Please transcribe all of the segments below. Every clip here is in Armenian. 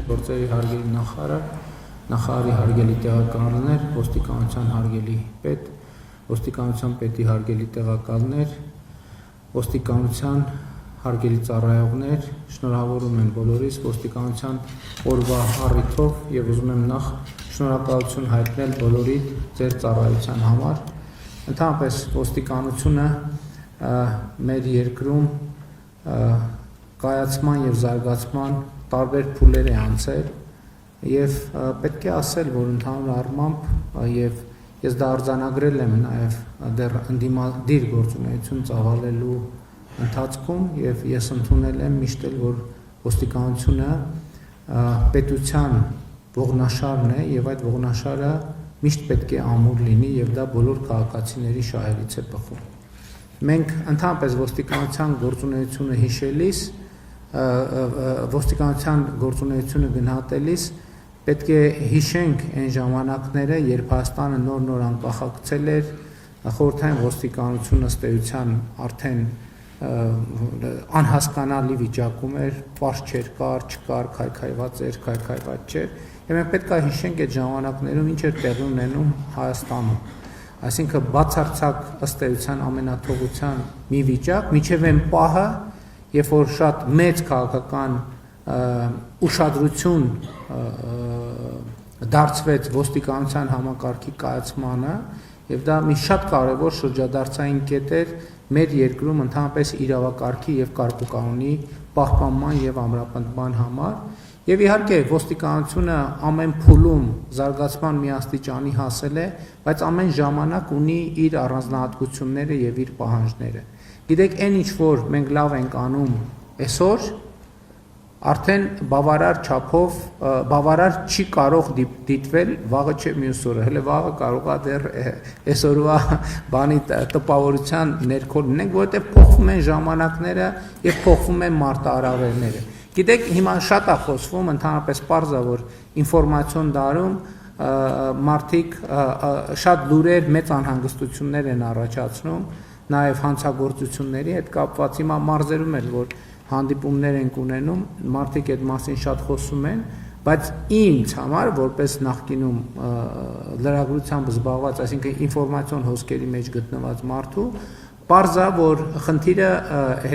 գործերի հարգելի նախարարի հարգելի տեղակալներ, ոստիկանության հարգելի պետ, ոստիկանության պետի հարգելի տեղակալներ, ոստիկանության հարգելի ծառայողներ, շնորհավորում եմ բոլորիս ոստիկանության օրվա առիթով եւ ուզում եմ նախ շնորհակալություն հայտնել բոլորիդ ձեր ծառայության համար։ Ընդհանրապես ոստիկանությունը մեր երկրում կայացման եւ զարգացման տարբեր փուլեր է անցել եւ պետք է ասել, որ ընդհանուր առմամբ եւ ես դա արձանագրել եմ նաեւ դեռ ընդդիմադիր գործունեություն ծավալելու ընթացքում եւ ես ընդունել եմ միշտ էլ, որ ոստիկանությունը պետության ողնաշարն է եւ այդ ողնաշարը միշտ պետք է ամուր լինի եւ դա բոլոր քաղաքացիների շահերից է բխում։ Մենք ընդհանրապես ոստիկանության գործունեությունը հիշելիս, ոստիկանության գործունեությունը գնահատելիս պետք է հիշենք այն ժամանակները, երբ Հայաստանը նոր անկախացել էր, խորհրդային ոստիկանությունը ըստ էության արդեն անհասկանալի վիճակում էր, պարզ չէր, կար, չկար, քայքայված էր, քայքայված չէր, եւ մենք պետք է հիշենք այդ ժամանակներում ինչ էր տեղի ունենում Հայաստանում։ Այսինքն բացարձակ ըստ էության ամենաթողության մի վիճակ, միջև այն պահը, երբ որ շատ մեծ քաղաքական ուշադրություն դարձվեց ոստիկանության համակարգի կայացմանը, եւ դա մի շատ կարեւոր շրջադարձային կետ էր մեր երկրում ընդհանրապես իրավակարգի եւ կարգուկանոնի պահպանման եւ ամրապնդման համար։ Եվ իհարկե ոստիկանությունը ամեն փուլում զարգացման մի աստիճանի հասել է, բայց ամեն ժամանակ ունի իր առանձնահատկությունները եւ իր պահանջները։ Գիտեք, այն ինչ որ մենք լավ ենք անում այսօր, արդեն բավարար չափով բավարար չի կարող դիտվել վաղը չէ մյուս օրը, հələ վաղը կարող է դեռ այսօրվա բանի տպավորության ներքո լինենք, որովհետեւ փոխվում են ժամանակները եւ փոխվում են մարտահրավերները։ Գիտեք, հիմա շատ է խոսվում, ընդհանրապես պարզ է, որ ինֆորմացիոն դարում մարդիկ շատ լուրեր մեծ անհանգստություններ են առաջացնում, նաև հանցագործությունների հետ կապված հիմա մարզերում էլ որ հանդիպումներ ենք ունենում, մարդիկ այդ մասին շատ խոսում են, բայց ինձ համար որպես նախկինում լրագրությամբ զբաղված, այսինքն ինֆորմացիոն հոսքերի մեջ գտնված մարդու, պարզ է, որ խնդիրը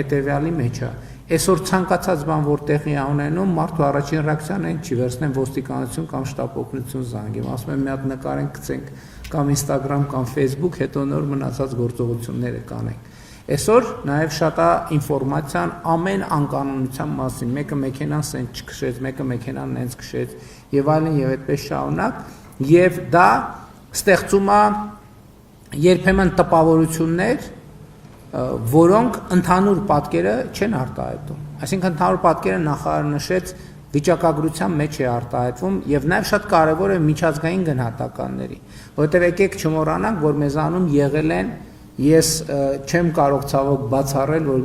հետևյալի մեջ է։ Այսօր ցանկացած բան որ տեղի է ունենում, մարդու առաջին ռեակցիան այն չի, վերցնեն ոստիկանություն կամ շտապ օգնություն զանգեմ, ասում եմ մի հատ նկարենք գցենք կամ Instagram կամ Facebook, հետո նոր մնացած գործողությունները կանենք։ Այսօր նաև շատ է ինֆորմացիան ամեն անկանոնության մասին, մեկը մեքենան սենց չքշեց, մեկը մեքենան նենց քշեց եւ այլն եւ այդպես շարունակ, եւ դա ստեղծում է երբեմն տպավորություններ, որոնք ընդհանուր պատկերը չեն արտահայտում։ Այսինքն ընդհանուր պատկերը նախարարը նշեց վիճակագրության մեջ է արտահայտվում եւ նաեւ շատ կարեւոր է միջազգային գնահատականների, որովհետեւ եկեք չմոռանանք, որ մեզանում եղել են ես չեմ կարող ցավոք բացառել, որ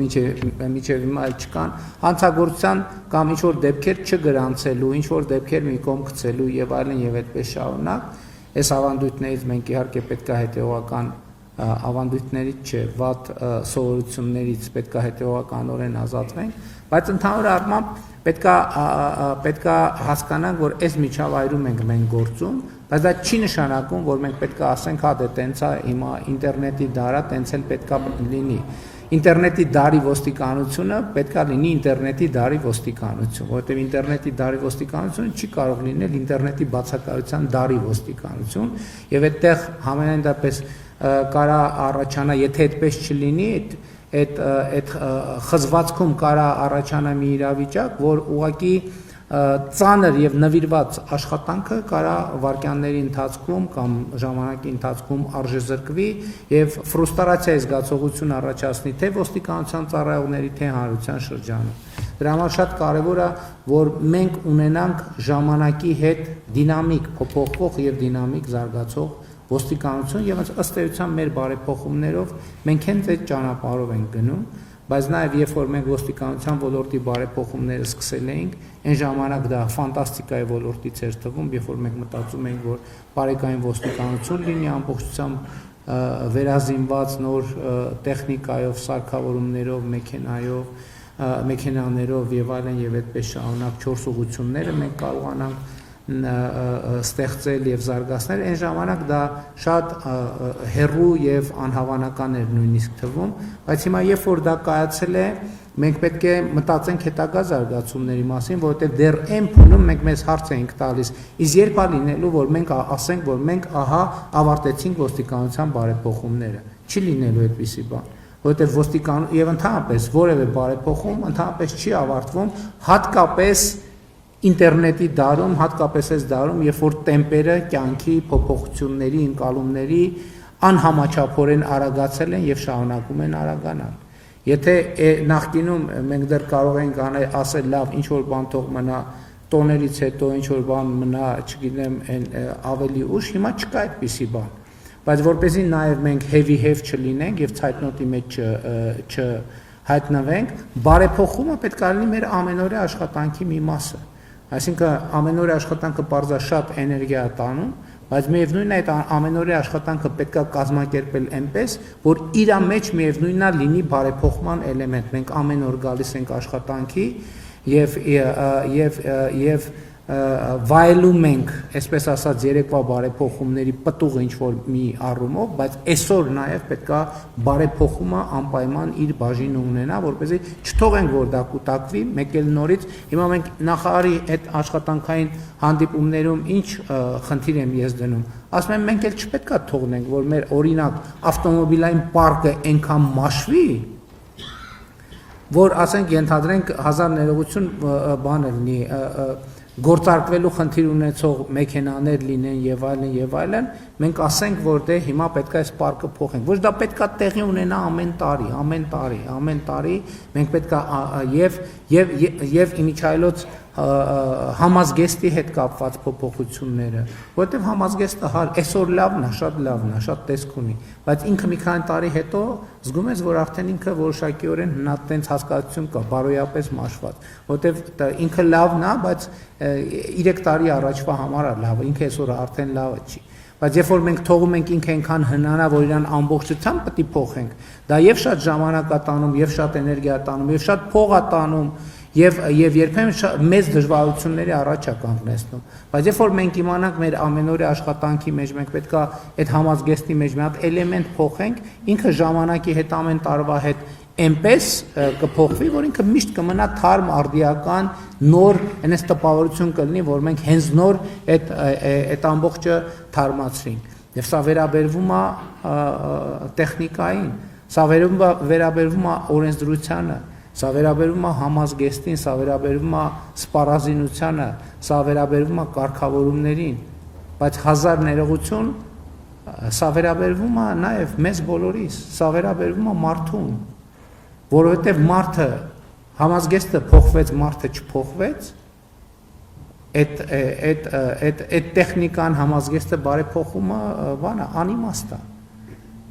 միջև հիմա չկան հանցագործության կամ ինչ որ դեպքեր չգրանցելու, ինչ որ դեպքեր մի կողմ գցելու եւ այլն եւ այդպես շարունակ։ Այս ավանդույթներից մենք իհարկե պետք է հետեւական ավանդույթներից չէ, վատ սովորություններից պետք է հետեւականորեն ազատվենք, բայց ընդհանուր առմամբ պետք է հասկանանք, որ այս միջավայրում ենք մենք գործում, բայց դա չի նշանակում, որ մենք պետք է ասենք, հա դե տենց է հիմա ինտերնետի դարա, տենց էլ պետք է լինի։ Ինտերնետի դարի ոստիկանությունը պետք է լինի ինտերնետի դարի ոստիկանություն, որովհետև ինտերնետի դարի ոստիկանությունը չի կարող լինել ինտերնետի բացակայության դարի ոստիկանություն, եւ այդտեղ համենայն դեպս կարա առաջանա, եթե այդպես չլինի, այդ խզվածքում կարա առաջանա մի իրավիճակ, որ ուղղակի ծանր եւ նվիրված աշխատանքը կարա վարքյանների ընթացքում կամ ժամանակի ընթացքում արժեզրկվի եւ ֆրուստրացիայի զգացողություն առաջացնի թե ոստիկանության ծառայողների, թե հանրության շրջանում։ Դրա համար շատ կարեւոր է, որ մենք ունենանք ժամանակի հետ դինամիկ փոփոխվող եւ դինամիկ զարգացող ոստիկանություն եւ ըստ էության մեր բարեփոխումներով մենք հենց այդ ճանապարհով ենք գնում, բայց նաեւ երբ որ մենք ոստիկանության ոլորտի բարեփոխումները սկսել էինք, այն ժամանակ դա ֆանտաստիկայի ոլորտից էր թվում, երբ որ մենք մտածում էինք, որ բարեկային ոստիկանություն լինի ամբողջությամբ վերազինված նոր տեխնիկայով, սարքավորումներով, մեքենայով, մեքենաներով եւ այլն եւ այդպես շարունակ 4 ուղղությունները մենք կարողանանք ստեղծել եւ զարգացնել այն ժամանակ դա շատ հեռու եւ անհավանական էր նույնիսկ թվում բայց հիմա երբ որ դա կայացել է մենք պետք է մտածենք հետագա զարգացումների մասին որովհետեւ դեռ այն փուլում մենք մեզ հարց էինք տալիս իսկ երբ է լինելու որ մենք ասենք որ մենք ահա ավարտեցինք ոստիկանության բարեփոխումները չի լինելու այդպիսի բան որովհետեւ ոստիկան եւ ընդհանրապես որևէ բարեփոխում ընդհանրապես չի ավարտվում հատկապես ինտերնետի դարում, հատկապես այս դարում, երբ որ տեմպերը կյանքի փոփոխությունների, ընկալումների անհամաչափորեն արագացել են եւ շարունակում են արագանալ։ Եթե նախկինում մենք դեռ կարող ենք ասել լավ, ինչ որ բան թող մնա տոներից հետո ինչ որ բան մնա, չգիտեմ, ավելի ուշ, հիմա չկա այդպիսի բան։ Բայց որպեսզի նաեւ մենք heavy have չլինենք եւ ցայտնոտի մեջ չհայտնվենք, բարեփոխումը պետք է լինի մեր ամենօրյա աշխատանքի մի մասը։ Այսինքն ամենօրյա աշխատանքը պարզաշատ էներգիա է տանում, բայց միևնույնն է այդ ամենօրյա աշխատանքը պետք է կազմակերպել այնպես, որ իր մեջ միևնույնն է լինի բարեփոխման էլեմենտ։ Մենք ամեն օր գալիս ենք աշխատանքի եւ վայելում ենք, այսպես ասած, երեկվա բարեփոխումների պտուղը ինչ որ մի առումով, բայց այսօր նաև պետքա բարեփոխումը անպայման իր բաժինը ունենա, որպեսզի չթողենք որ դա կուտակվի, մեկ էլ նորից հիմա մենք նախարարի հետ աշխատանքային հանդիպումներում ինչ խնդիր եմ ես դնում, ասում եմ մենք էլ չպետքա թողնենք, որ մեր օրինակ ավտոմոբիլային պարկը այնքան մաշվի, որ ասենք ենթադրենք 1000 ներողություն բան լինի գործարկվելու խնդիր ունեցող մեքենաներ լինեն եւ այլն, մենք ասենք որ դե հիմա պետք է այս պարկը փոխենք։ Ոչ դա պետք է տեղի ունենա ամեն տարի, մենք պետք է եւ իմիջայլոց համազգեստի հետ կապված փոփոխությունները, որովհետեւ համազգեստը այսօր լավն է, շատ տեսք ունի, բայց ինքը մի քանի տարի հետո զգում ես, որ արդեն ինքը որոշակիորեն հնա տենց հասկացություն կա, բարոյապես մաշված, որովհետեւ ինքը լավն է, բայց 3 տարի առաջվա համար է լավը, ինքը այսօր արդեն լավը չի։ Բայց երբ որ մենք թողում ենք ինքը այնքան հնանա, որ իրան ամբողջությամբ պետք է փոխենք, դա եւ շատ ժամանակ է տանում, եւ շատ էներգիա է տանում, եւ շատ փող է տանում, եւ երբեմն մեծ դժվարությունների առաջ է կանգնեցնում։ Բայց երբ որ մենք իմանանք մեր ամենօրյա աշխատանքի մեջ մենք պետքա այդ համազգեստի մեջ մի հատ էլեմենտ փոխենք, ինքը ժամանակի հետ ամեն տարվա հետ այնպես կփոխվի, որ ինքը միշտ կմնա թարմ, արդիական, նոր, այնպես տպավորություն կլինի, որ մենք հենց նոր այդ ամբողջը թարմացրինք։ Եվ սա վերաբերվում է տեխնիկային, սա վերաբերվում է օրենսդրությանը, սա վերաբերվում է համազգեստին, սա վերաբերվում է սպառազինությանը, սա վերաբերվում է կարգավորումներին, բայց 1000 ներողություն, սա վերաբերվում է նաև մեզ բոլորիս, սա վերաբերվում է մարդուն, որովհետև մարդը համազգեստը փոխվեց, մարդը չփոխվեց, այդ տեխնիկան համազգեստը բարեփոխումը բանը անիմաստ է։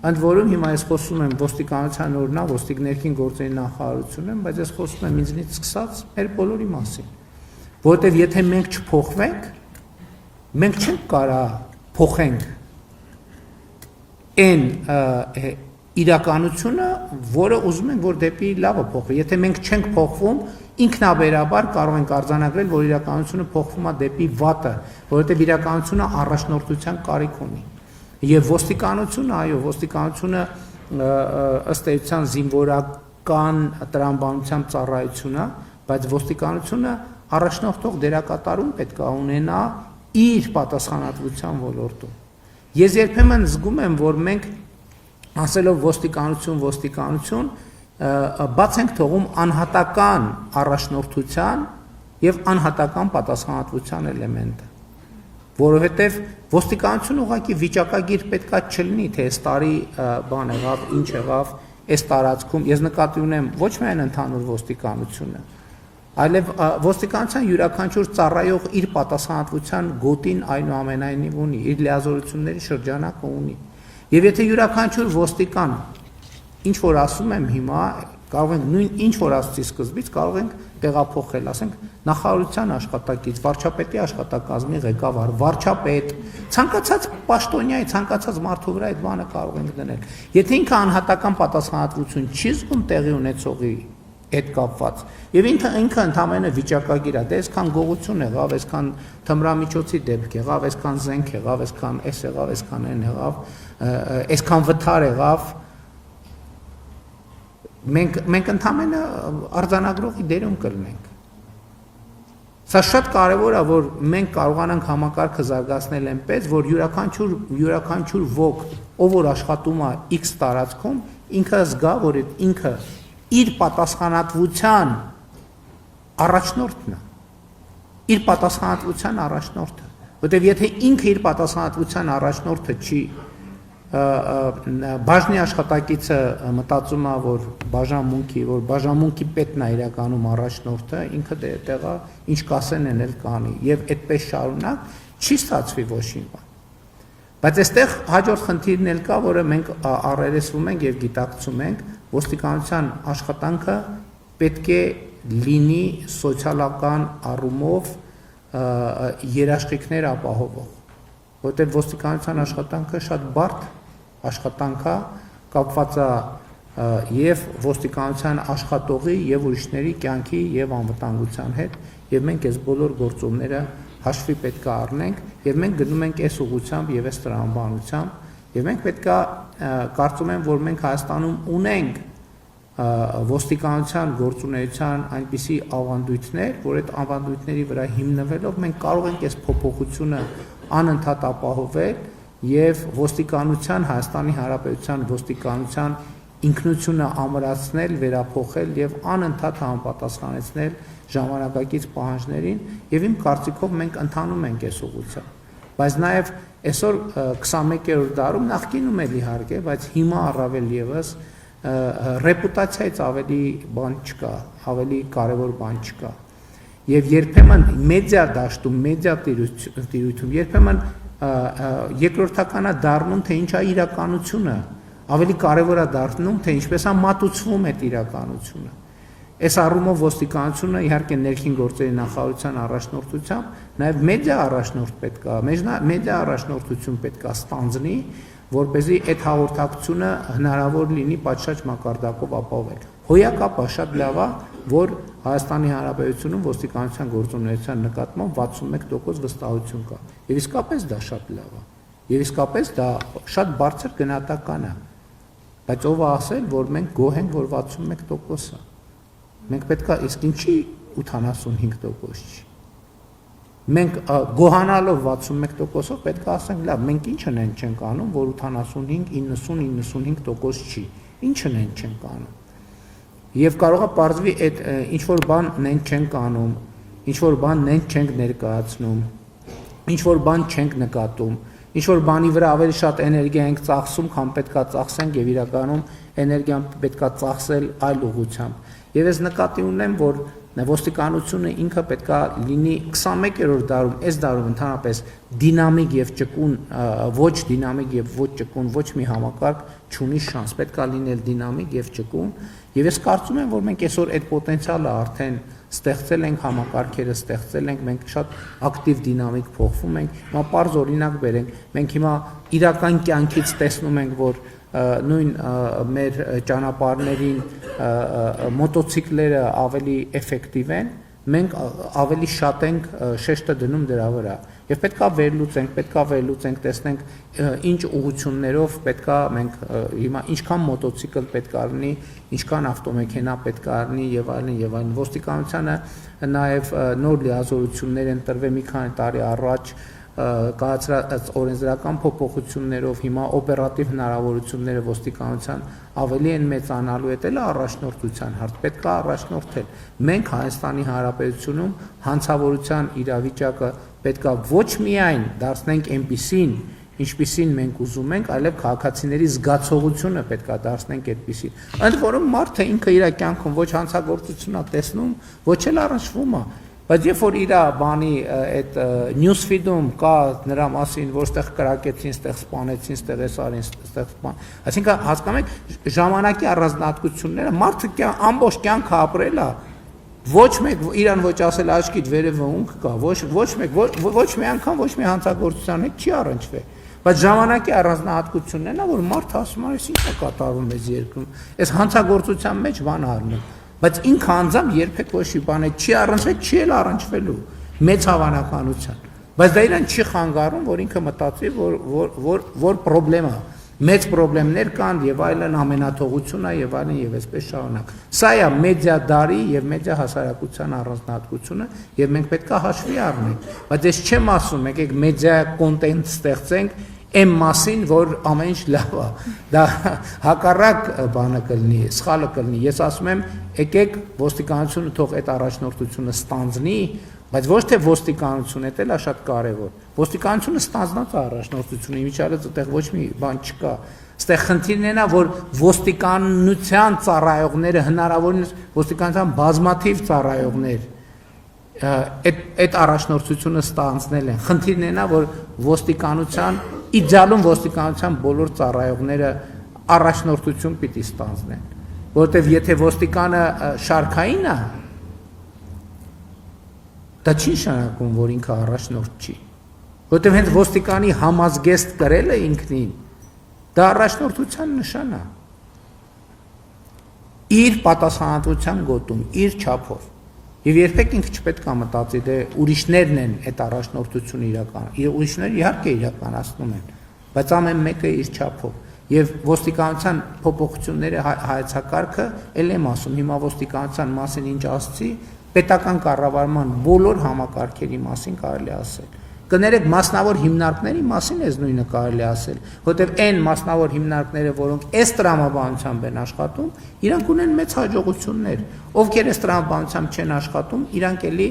Ընդ որում հիմա ես խոսում եմ ոստիկանության օրնա, ոստիկ ներքին գործերի նախարարություն եմ, բայց ես խոսում եմ ինձնից սկսած մեր բոլորի մասին, որովհետև եթե մենք չփոխվենք, մենք չենք կարա փոխենք այն իրականությունը, որը ուզում ենք, որ դեպի լավը փոխվի։ Եթե մենք չենք փոխվում, ինքնաբերաբար կարող ենք արձանագրել, որ իրականությունը փոխվում է դեպի վատը, որովհետև իրականությունը առաջնորդության կարիք ունի։ Եվ ոստիկանությունը, այո, ոստիկանությունը ըստ էության զինվորական տրամաբանությամբ ծառայություն է, բայց ոստիկանությունը առաջնորդող դերակատարում պետք է ունենա իր պատասխանատվության ոլորտում։ Ես երբեմն զգում եմ, որ մենք ասելով ոստիկանություն, բաց ենք թողում անհատական առաջնորդության եւ անհատական պատասխանատվության էլեմենտը, որովհետեւ ոստիկանությունը ուղղակի վիճակագիր պետքա չլինի, թե այս տարի բան եղավ, ինչ եղավ, այս տարածքում, ես նկատի ունեմ ոչ միայն ընդհանուր ոստիկանությունը, այլև ոստիկանության յուրաքանչյուր ծառայող իր պատասխանատվության գոտին այնուամենայնիվ ունի, իր լիազորությունների շրջանակը ունի։ Եվ եթե յուրաքանչյուր ոստիկան ինչ որ ասում եմ հիմա, կարող ենք նույն ինչ որ ասացի սկզբից կարող ենք տեղափոխել, ասենք նախարարության աշխատակից, վարչապետի աշխատակազմի ղեկավար, վարչապետ, ցանկացած պաշտոնյայի, ցանկացած մարդու վրա այդ բանը կարող ենք դնել։ Եթե ինքը անհատական պատասխանատվություն չի զգում տեղի ունեցողի այդ կապված։ Եվ ինքը ընդամենը վիճակագիր է, դե այսքան գողություն եղավ, այսքան թմրամիջոցի դեպք եղավ, այսքան զենք եղավ, այսքան էս եղավ, այսքան այն եղավ, այսքան վթար եղավ։ Մենք ընդամենը արձանագրողի դերում կլինենք։ Սա շատ կարևոր է, որ մենք կարողանանք համակարգը զարգացնել այնպես, որ յուրաքանչյուր ոք, ով որ աշխատում է X տարածքում, ինքը զգա, որ ինքը իր պատասխանատվության առաջնորդն է։ Իր պատասխանատվության առաջնորդը, որտեղ եթե ինքը իր պատասխանատվության առաջնորդը չի, բաժնի աշխատակիցը մտածում է, որ բաժանմունքի պետն է իրականում առաջնորդը, ինքը տեղա ինչ կասեն են էլ կանի, եւ այդպես շարունակ չի ստացվի ոչինչ բան։ Բայց այստեղ հաջորդ խնդիրն էլ կա, որը մենք առերեսվում ենք եւ գիտակցում ենք, ոստիկանության աշխատանքը պետք է լինի սոցիալական առումով երաշխիքներ ապահովող, որտեղ ոստիկանության աշխատանքը շատ բարդ աշխատանք է, կապված է եւ ոստիկանության աշխատողի եւ ուրիշների կյանքի եւ անվտանգության հետ, եւ մենք այս բոլոր գործոնները հաշվի պետք է առնենք եւ մենք գնում ենք այս ուղղությամբ եւ այս տրամաբանությամբ եւ մենք պետք է կարծում եմ, որ մենք Հայաստանում ունենք ոստիկանության գործունեության այնպիսի ավանդույթներ, որ այդ ավանդույթների վրա հիմնվելով մենք կարող ենք այս փոփոխությունը անընդհատ ապահովել եւ ոստիկանության Հայաստանի Հանրապետության ոստիկանության ինքնությունը ամրացնել, վերափոխել եւ անընդհատ համապատասխանեցնել ժամանակակից պահանջներին եւ իմ կարծիքով մենք ընթանում ենք այս ուղղությամբ։ Բայց նաեւ այսօր 21-րդ դարում նախկինում էլ իհարկե, բայց հիմա առավել եւս ռեպուտացիայից ավելի բան չկա, ավելի կարևոր բան չկա։ Եվ երբեմն մեդիա դաշտում, մեդիա տիրույթում երբեմն երկրորդականա դառնում, թե ինչա իրականությունը, ավելի կարևոր է դառնում, թե ինչպես է մատուցվում այդ իրականությունը։ Այս առումով ոստիկանությունը իհարկե ներքին գործերի նախարարության առաջնորդությամբ, նաև մեդիա առաջնորդ պետք է, մեդիա առաջնորդություն պետք է ստանձնի, որպեսզի այդ հաղորդակցությունը հնարավոր լինի պատշաճ մակարդակով ապահովել։ Հոյակապը շատ լավ է, որ Հայաստանի Հանրապետությունում ոստիկանության գործունեության նկատմամբ 61% վստահություն կա։ Եվ իսկապես դա շատ լավ է։ Եվ իսկապես դա շատ բարձր գնահատական է։ Բայց ով է ասել, որ մենք գոհ ենք, որ 61% է։ Մենք պետք է իսկ ինչի 85% չի։ Մենք գոհանալով 61%-ով պետք է ասենք, լավ, մենք ինչ են չենք անում, որ 85, 90-95% չի։ Ինչն են չենք անում։ Եվ կարող է պարզվի այդ ինչ-որ բան նենք չենք անում, ինչ-որ բան նենք չենք ներկայացնում, ինչ-որ բան չենք նկատում, ինչ-որ բանի վրա ավելի շատ էներգիա ենք ծախսում, քան պետք է ծախսենք եւ իրականում էներգիան պետք է ծախսել այլ ուղղությամբ։ Եվ ես նկատի ունեմ, որ ոստիկանությունը ինքը պետք է լինի 21-րդ դարում, այս դարում ընդհանրապես դինամիկ եւ ճկուն, ոչ դինամիկ եւ ոչ ճկուն, ոչ մի համակարգ չունի շանս, պետք է լինել դինամիկ եւ ճկուն, եւ ես կարծում եմ, որ մենք այսօր այդ պոտենցիալը արդեն ստեղծել ենք, համակարգերը ստեղծել ենք, մենք շատ ակտիվ դինամիկ փոխվում ենք, հիմա պարզ օրինակ բերենք, մենք հիմա իրական կյանքից տեսնում ենք, որ նույն մեր ճանապարհներին մոտոցիկլերը ավելի էֆեկտիվ են, մենք ավելի շատ ենք շեշտը դնում դրա վրա եւ պետքա վերլուծենք, տեսնենք ինչ ուղղություններով պետքա մենք հիմա ինչքան մոտոցիկլ պետք է լինի, ինչքան ավտոմեքենա պետք է լինի եւ այլն ոստիկանությանը նաեւ նոր լիազորություններ են տրվել մի քանի տարի առաջ կայացրած օրենսդրական փոփոխություններով հիմա օպերատիվ հնարավորությունները ոստիկանության ավելի են մեծանալու, դա էլ առաջնորդության հարց, պետք է առաջնորդել։ Մենք Հայաստանի Հանրապետությունում հանցավորության իրավիճակը պետք է ոչ միայն դարձնենք այնպիսին, ինչպիսին մենք ուզում ենք, այլև քաղաքացիների զգացողությունը պետք է դարձնենք այդպիսին։ Ընդ որում մարդը ինքը իր կյանքում ոչ հանցագործություն է տեսնում, ոչ էլ առնչվում է։ Բայց երբ որ իր բանի այդ news feed-ում կա նրա մասին, որ ստեղ կրակեցին, ստեղ սպանեցին, ստեղ էսարին, ստեղ սպան, այսինքն հասկանում եք ժամանակի առանձնահատկությունները մարդը ամբողջ կյանքը ապրել է, ոչ մեկ իրան ոչ ասել աչքիդ վերևը ունք կա, ոչ մի անգամ ոչ մի հանցագործության հետ չի առնչվել, բայց ժամանակի առանձնահատկություններն է, որ մարդը ասում է, ինչ է կատարվում այս երկրում, այս հանցագործության մեջ բան առնում։ բայց ինքը անձամբ երբեք ոչ մի բան չի առնչվել, չի էլ առնչվելու մեծ հավանականությամբ, բայց դա իրան չի խանգարում, որ ինքը մտածի, որ պրոբլեմա, մեծ պրոբլեմներ կան եւ այլն, ամենաթողությունն է եւ այլն եւ այսպես շարունակ։ Սա է մեդիա դարի եւ մեդիա հասարակության առանձնահատկությունը եւ մենք պետք է հաշվի առնենք, բայց ես չեմ ասում, եկեք մեդիա կոնտենտ ստեղծենք Եմ մասին, որ ամեն ինչ լավ է, դա հակառակ բանը կլինի, սխալը կլինի, ես ասում եմ, եկեք ոստիկանությունը թող այդ առաջնորդությունը ստանձնի, բայց ոչ թե ոստիկանությունը, դա էլ է շատ կարևոր, ոստիկանությունը ստանձնած է առաջնորդությունը, իմիջիալից այդտեղ ոչ մի բան չկա, այստեղ խնդիրն է, որ ոստիկանության ծառայողները հնարավորինս ոստիկանության բազմաթիվ ծառայողներ այդ առաջնորդությունը ստանձնել են, խնդիրն է, որ ոստիկանության իդեալում ոստիկանության բոլոր ծառայողները առաջնորդություն պիտի ստանձնեն, որովհետև եթե ոստիկանը շարքային է, դա չի նշանակում, որ ինքը առաջնորդ չի, որովհետև հենց ոստիկանի համազգեստ կրելը ինքնին, դա առաջնորդության նշան է, իր պատասխանատվության գոտում, իր չափով, եւ երբեք ինքը չպետք է մտածի, դե ուրիշներն են այդ առաջնորդությունը ուրիշները իհարկե իրականացնում են, բայց ամեն մեկը իր չափով, եւ ոստիկանության փոփոխությունները հայեցակարգը, ել եմ ասում, հիմա ոստիկանության մասին ինչ ասցի, պետական կառավարման բոլոր համակարգերի մասին կարելի ասել, կներեք մասնավոր հիմնարկների մասին էս նույնը կարելի ասել, որտեղ այն մասնավոր հիմնարկները, որոնք այս տրամաբանությամբ են աշխատում, իրանք ունեն մեծ հաջողություններ, ովքեր այս տրամաբանությամբ չեն աշխատում, իրանք էլի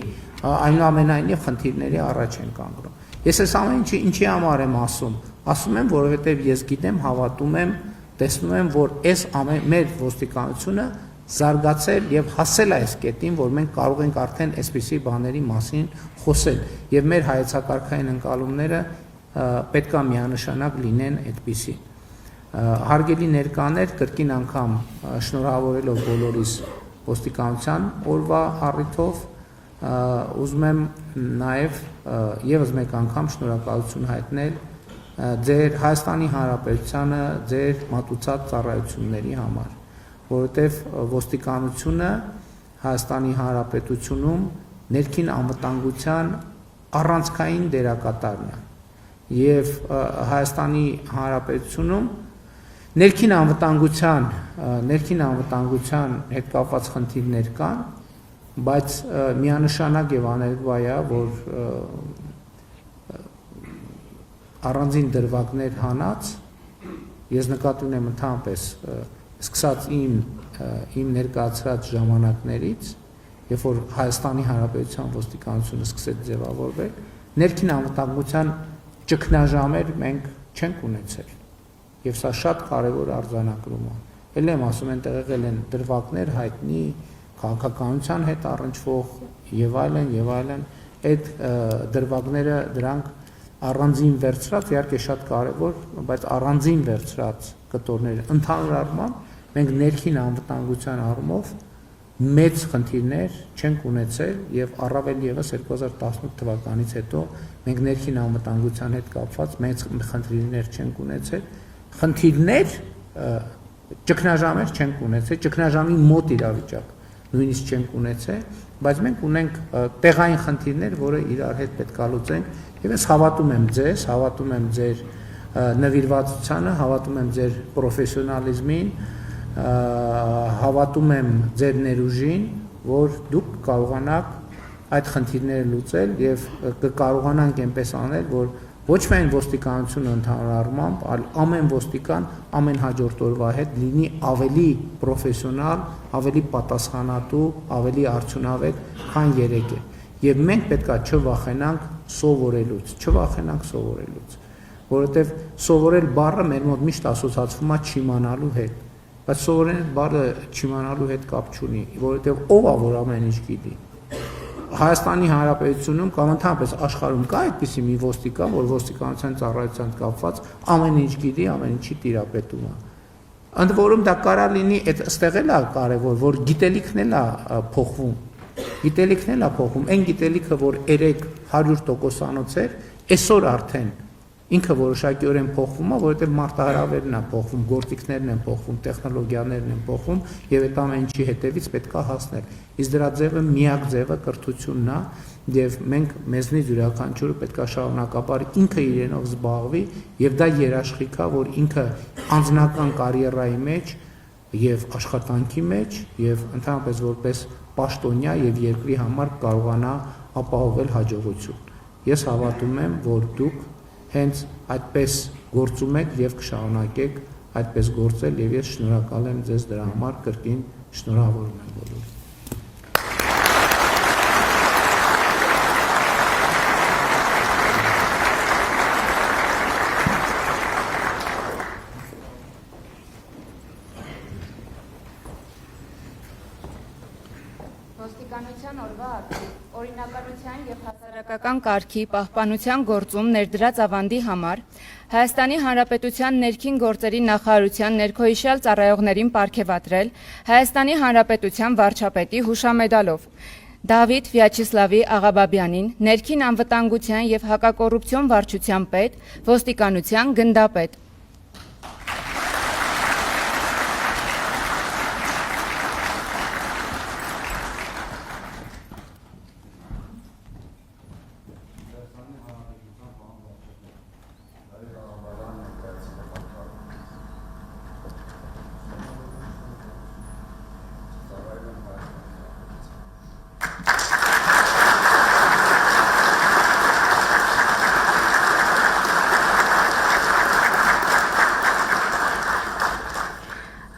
այնուամենայնիվ խնդիրների առաջ են կանգնում։ Ես այս ամեն ինչի ինչի համար եմ ասում եմ, որովհետև ես գիտեմ, հավատում եմ, տեսնում եմ, որ այս մեր ոստիկանությունը զարգացել եւ հասել այս կետին, որ մենք կարող ենք արդեն այսպիսի բաների մասին խոսել եւ մեր հայեցակարգային ընկալումները պետք է միանշանակ լինեն այդպիսի։ Հարգելի ներկաներ, կրկին անգամ շնորհավորելով բոլորիս ոստիկանության օրվա առիթով, ուզում եմ նաեւ եւս մեկ անգամ շնորհակալություն հայտնել ձեր Հայաստանի Հանրապետությանը ձեր մատուցած ծառայությունների համար, որովհետև ոստիկանությունը Հայաստանի Հանրապետությունում ներքին անվտանգության առանցքային դերակատարն է եւ Հայաստանի Հանրապետությունում ներքին անվտանգության հետ կապված խնդիրներ կան, բայց միանշանակ եւ աներկբա է, որ առանձին դրվագներ հանած, ես նկատի ունեմ ընդհանրապես սկսած իմ ներկայացրած ժամանակներից, երբ որ Հայաստանի Հանրապետության ոստիկանությունը սկսեց ձևավորվել, ներքին անվտանգության ճգնաժամեր մենք չենք ունեցել, եւ սա շատ կարեւոր արձանագրում է։ Էլ եմ ասում, այնտեղ եղել են դրվագներ հայտնի, քաղաքականության հետ առնչվող եւ այլն, այդ դրվագները դրանք առանձին վերցրած, իհարկե շատ կարևոր, բայց առանձին վերցրած կտորները ընդհանուր առմամբ մենք ներքին անվտանգության առումով մեծ խնդիրներ չենք ունեցել եւ առավել եւս 2018 թվականից հետո մենք ներքին անվտանգության հետ կապված մեծ խնդիրներ չենք ունեցել, խնդիրներ ճգնաժամեր չենք ունեցել, ճգնաժամի մոտ իրավիճակ նույնիսկ չենք ունեցել, բայց մենք ունենք տեղային խնդիրներ, որը իրար հետ պետք է լուծենք եւ ես հավատում եմ ձեզ, հավատում եմ ձեր նվիրվածությանը, հավատում եմ ձեր պրոֆեսիոնալիզմին, հավատում եմ ձեր ներուժին, որ դուք կարողանաք այդ խնդիրները լուծել եւ կկարողանանք այնպես անել, որ ոչ միայն ոստիկանությունը ընդհանուր առմամբ, այլ ամեն ոստիկան ամեն հաջորդ օրվա հետ լինի ավելի պրոֆեսիոնալ, ավելի պատասխանատու, ավելի արդյունավետ, քան երեկ է։ Եվ մենք պետքա չվախենանք սովորելուց, որովհետեւ սովորել բառը մեր մոտ միշտ ասոցացվում է չիմանալու հետ, բայց սովորել բառը չիմանալու հետ կապ չունի, որովհետեւ ով է որ ամեն ինչ գիտի։ Հայաստանի Հանրապետությունում կամ ընդհանրապես աշխարհում կա այդպիսի մի ոստիկան, որ ոստիկանության ծառայության կապված ամեն ինչ գիտի, ամեն ինչի տիրապետում է։ Ընդ որում դա կարա լինի, այդտեղ էլ է կարևոր, որ գիտելիքն էլ է փոխվում։ Այն գիտելիքը, որ երեք 100%-անոց էր, այսօր արդեն ինքը որոշակիորեն փոխվում է, որովհետև մարտահրավերն է փոխվում, գործիքներն են փոխվում, տեխնոլոգիաներն են փոխվում եւ այդ ամեն ինչի հետևից պետք է հասնել։ Իսկ դրա ձևը միակ ձևը կրթությունն է եւ մենք մեզնից յուրաքանչյուրը պետք է շարունակաբար ինքը իրենով զբաղվի եւ դա երաշխիք է, որ ինքը անձնական կարիերայի մեջ եւ աշխատանքի մեջ եւ ընդհանրապես որպես պաշտոնյա եւ երկրի համար կարողանա ապահովել հաջողություն։ Ես հավատում եմ, որ դուք հենց այդպես գործում եք եւ կշարունակեք այդպես գործել եւ ես շնորհակալ եմ ձեզ դրա համար, կրկին շնորհավորում եմ բոլորին։ Ոստիկանության օրվա արդիվ, օրինականության և հասարակական կարգի պահպանության գործում ներդրած ավանդի համար Հայաստանի Հանրապետության ներքին գործերի նախարարության ներքոհիշյալ ծառայողներին պարգևատրել Հայաստանի Հանրապետության վարչապետի հուշամեդալով Դավիթ Վյաչեսլավի Աղաբաբյանին, ներքին անվտանգության և հակակոռուպցիոն վարչության պետ, ոստիկանության գնդապետ։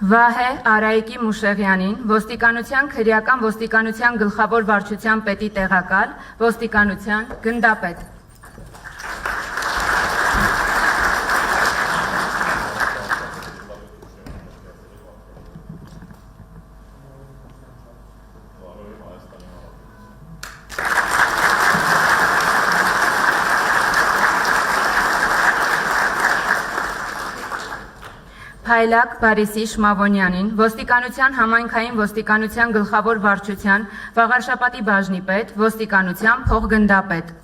Վահե Արայիկի Մուշեղյանին, ոստիկանության քրեական ոստիկանության գլխավոր վարչության պետի տեղակալ, ոստիկանության գնդապետ։ Փայլակ Բարիսի Շմավոնյանին, ոստիկանության համայնքային ոստիկանության գլխավոր վարչության Վաղարշապատի բաժնի պետ, ոստիկանության փոխգնդապետ։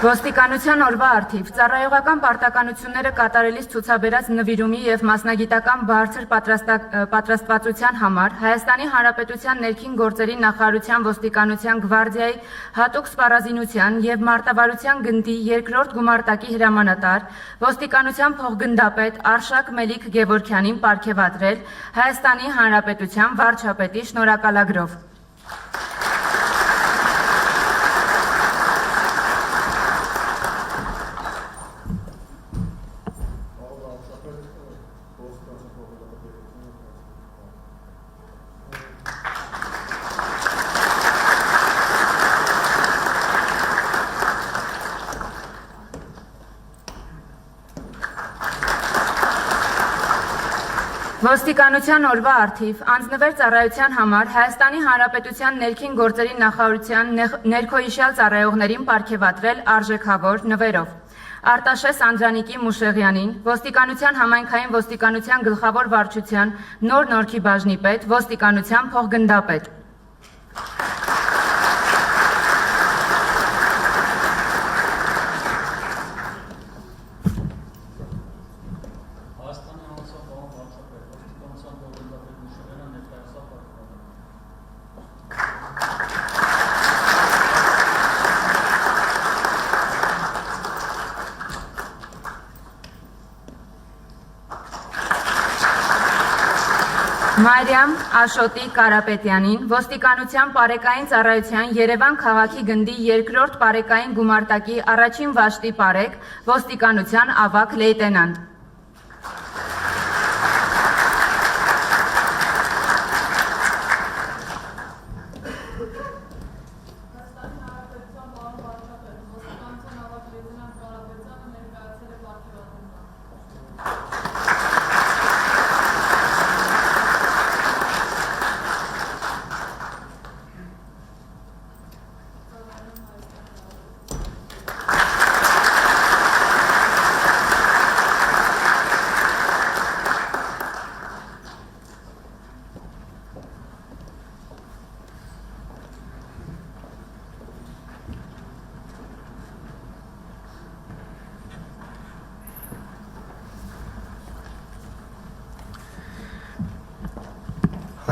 Ոստիկանության օրվա արդիվ ծառայողական պարտականությունները կատարելիս ցուցաբերած նվիրումի և մասնագիտական բարձր պատրաստվածության համար Հայաստանի Հանրապետության ներքին գործերի նախարարության ոստիկանության գվարդիայի հատուկ սպառազինության և մարտավարության գնդի երկրորդ գումարտակի հրամանատար, ոստիկանության փոխգնդապետ Արշակ Մելիք Գևորգյանին պարգևատրել Հայաստանի Հանրապետության վարչապետի շնորհակալագրով։ Ոստիկանության օրվա արդիվ անձնվեր ծառայության համար Հայաստանի Հանրապետության ներքին գործերի նախարարության ներքոհիշյալ ծառայողներին պարգևատրել արժեքավոր նվերով։ Արտաշես Անդրանիկի Մուշեղյանին, ոստիկանության համայնքային ոստիկանության գլխավոր վարչության նոր Նորքի բաժնի պետ, ոստիկանության փոխգնդապետ։ Մարիամ Աշոտի Կարապետյանին, ոստիկանության պարեկային ծառայության Երևան քաղաքի գնդի երկրորդ պարեկային գումարտակի առաջին վաշտի պարեկ, ոստիկանության ավագ լեյտենանտ։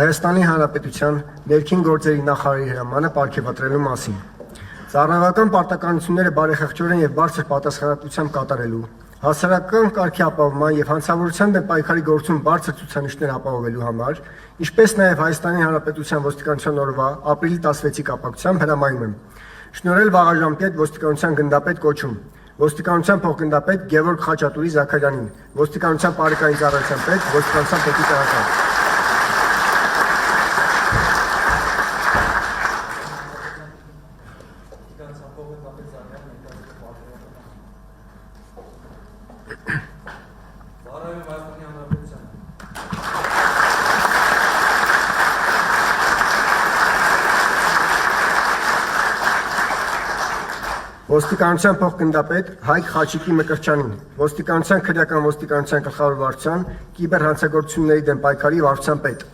Հայաստանի Հանրապետության ներքին գործերի նախարարի հրամանը պարգևատրելու մասին։ Ծառայողական պարտականությունները բարեխղճորեն եւ բարձր պատասխանատվությամբ կատարելու, հասարակական կարգի ապահովման եւ հանցավորության դեմ պայքարի գործում բարձր ցուցանիշներ ապահովելու համար, ինչպես նաեւ Հայաստանի Հանրապետության ոստիկանության օրվա ապրիլի 16-ի կապակցությամբ հրամայում եմ շնորհել վաղաժամկետ ոստիկանության գնդապետ կոչում ոստիկանության փոխգնդապետ Գևորգ Խաչատուրի Զաքարյանին, ոստիկանության բարեկային ծառայության պետ, ոստիկանության պետի տեղակալ։ Ոստիկանության փոխգնդապետ Հայկ Խաչիկի Մկրտչյանին, ոստիկանության քրեական ոստիկանության գլխավոր վարչության կիբերհանցագործությունների դեմ պայքարի վարչության պետ։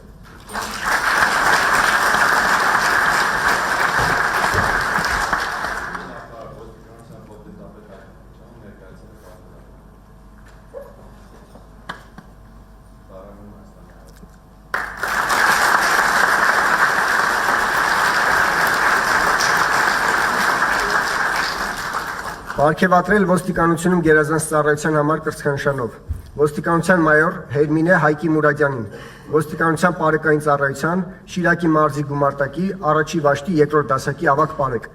Պարգևատրել ոստիկանությունում գերազանց ծառայության համար կրծքանշանով ոստիկանության մայոր Հերմինե Հայկի Մուրադյանին, ոստիկանության բարեկային ծառայության Շիրակի մարզի գումարտակի առաջի վաշտի 2-րդ դասակի ավագ բարեկ։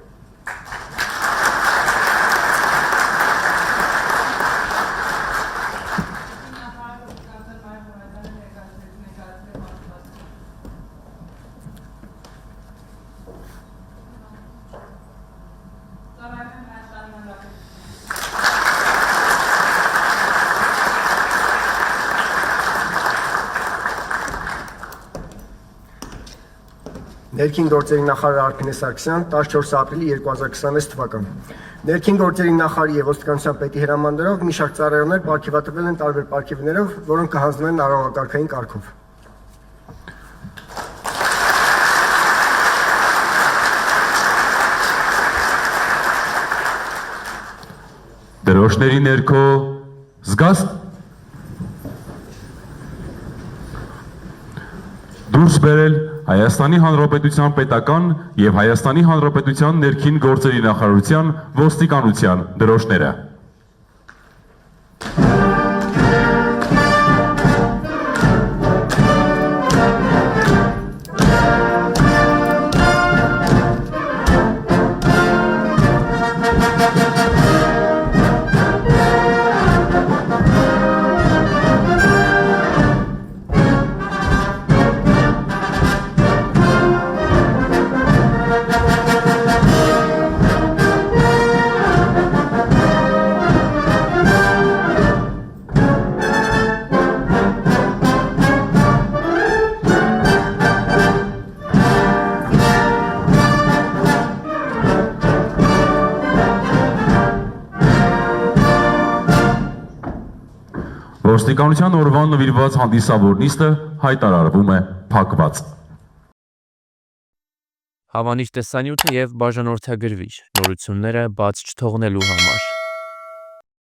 Ներքին գործերի նախարար Արփինե Սարգսյան 14 ապրիլի 2026 թվական։ Ներքին գործերի նախարարի եւ ոստիկանության պետի հրամաններով մի շարք ծառայողներ պարգևատրվել են տարբեր պարգևներով, որոնք կհանձնվեն արարողակարգային կարգով։ Դրոշների ներքո զգաս դուրս բերել Հայաստանի Հանրապետության պետական եւ Հայաստանի Հանրապետության ներքին գործերի նախարարության ոստիկանության դրոշները։ Ոստիկանության օրվան նվիրված հանդիսավոր նիստը հայտարարվում է փակված։ Հավանիչ տեսանյութը եւ բաժանորդագրվիչ նորությունները բաց չթողնելու համար